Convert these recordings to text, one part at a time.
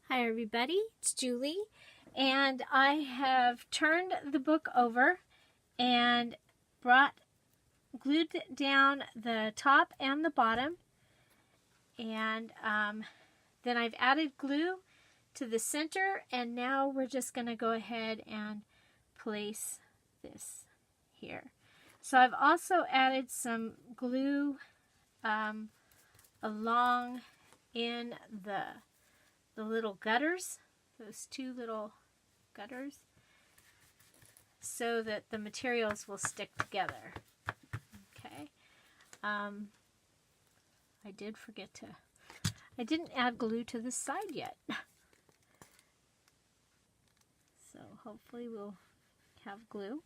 Hi everybody, it's Julie, and I have turned the book over and glued down the top and the bottom, and then I've added glue to the center, and now we're just going to go ahead and place this here. So I've also added some glue along in the little gutters, those two little gutters, so that the materials will stick together. Okay. I didn't add glue to this side yet. So hopefully we'll have glue.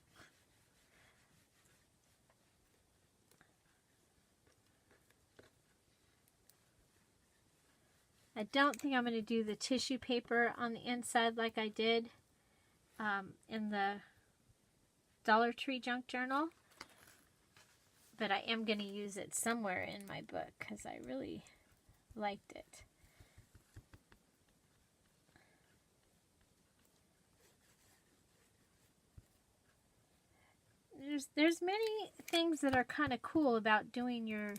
I don't think I'm going to do the tissue paper on the inside like I did in the Dollar Tree junk journal, but I am going to use it somewhere in my book because I really liked it. There's many things that are kind of cool about doing your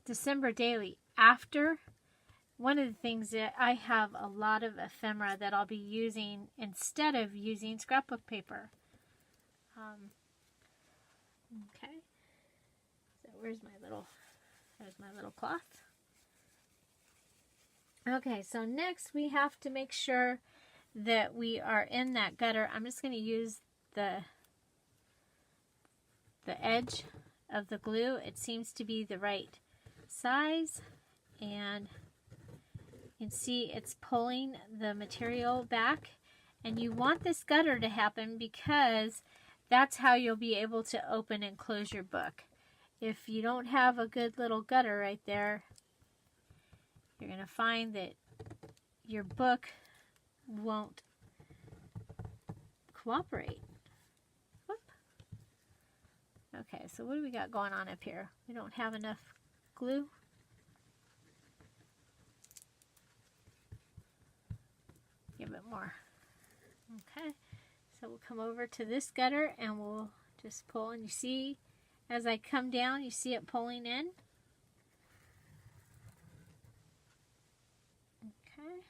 December daily after. One of the things that I have a lot of ephemera that I'll be using instead of using scrapbook paper. Okay, so there's my little cloth. Okay, so next we have to make sure that we are in that gutter. I'm just going to use the edge of the glue. It seems to be the right size, and you can see it's pulling the material back, and you want this gutter to happen because that's how you'll be able to open and close your book. If you don't have a good little gutter right there, you're going to find that your book won't cooperate. Okay, so what do we got going on up here? We don't have enough glue. Give it more. Okay, so we'll come over to this gutter and we'll just pull, and you see as I come down, you see it pulling in. Okay,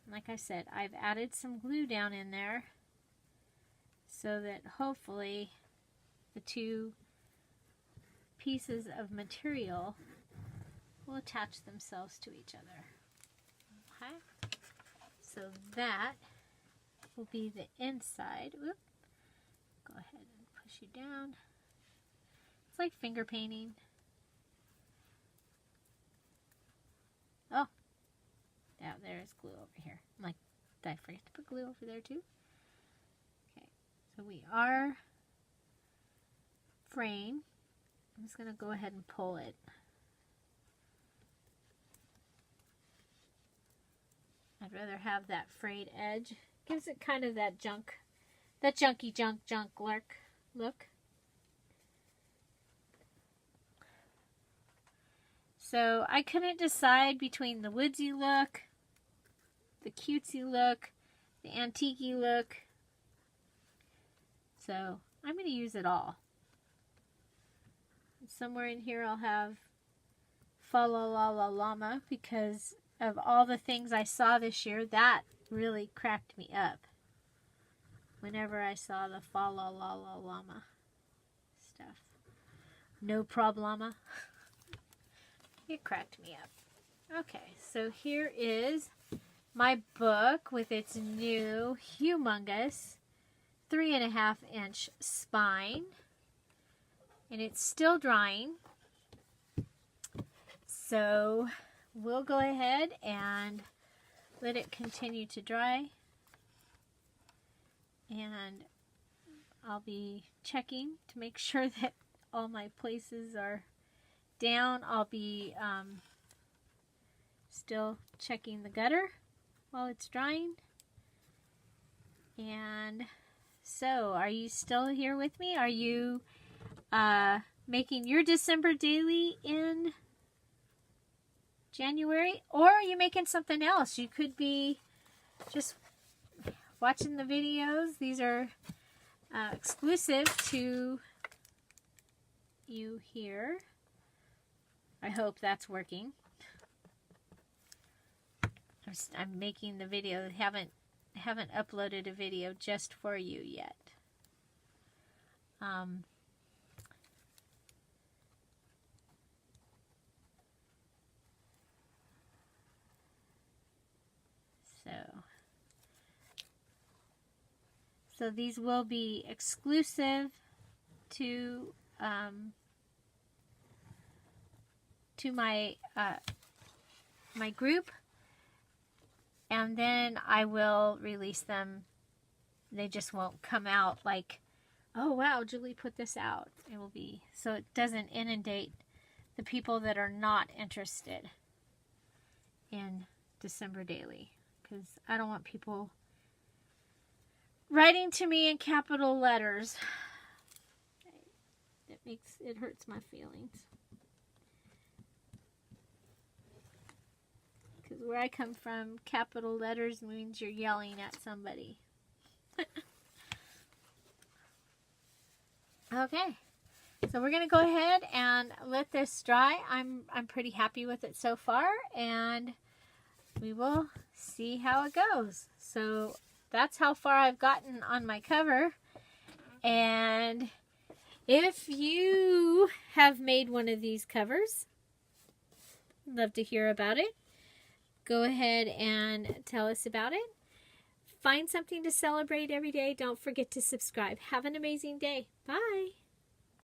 and like I said, I've added some glue down in there so that hopefully the two pieces of material will attach themselves to each other. Okay, so that will be the inside. Oop. Go ahead and push you down. It's like finger painting. Oh, yeah, there's glue over here. I'm like, did I forget to put glue over there too? Okay, so we are frame. I'm just going to go ahead and pull it. I'd rather have that frayed edge. Gives it kind of that junky junk look. So I couldn't decide between the woodsy look, the cutesy look, the antique-y look. So I'm going to use it all. Somewhere in here I'll have Fa La La La Llama, because of all the things I saw this year, that really cracked me up. Whenever I saw the Fa La La La Llama stuff. No problema. It cracked me up. Okay, so here is my book with its new humongous 3.5 inch spine. And it's still drying, so we'll go ahead and let it continue to dry, and I'll be checking to make sure that all my places are down. I'll be still checking the gutter while it's drying. And so, are you still here with me? Are you making your December daily in January. Or are you making something else? You could be just watching the videos. These are exclusive to you here. I hope that's working. I'm making the video. Haven't uploaded a video just for you yet. So these will be exclusive to my my group, and then I will release them. They just won't come out like, oh wow, Julie put this out. It will be so it doesn't inundate the people that are not interested in December Daily, because I don't want people writing to me in capital letters. It hurts my feelings. Because where I come from, capital letters means you're yelling at somebody. Okay. So we're going to go ahead and let this dry. I'm pretty happy with it so far, and we will see how it goes. So that's how far I've gotten on my cover. And if you have made one of these covers, I'd love to hear about it. Go ahead and tell us about it. Find something to celebrate every day. Don't forget to subscribe. Have an amazing day. Bye.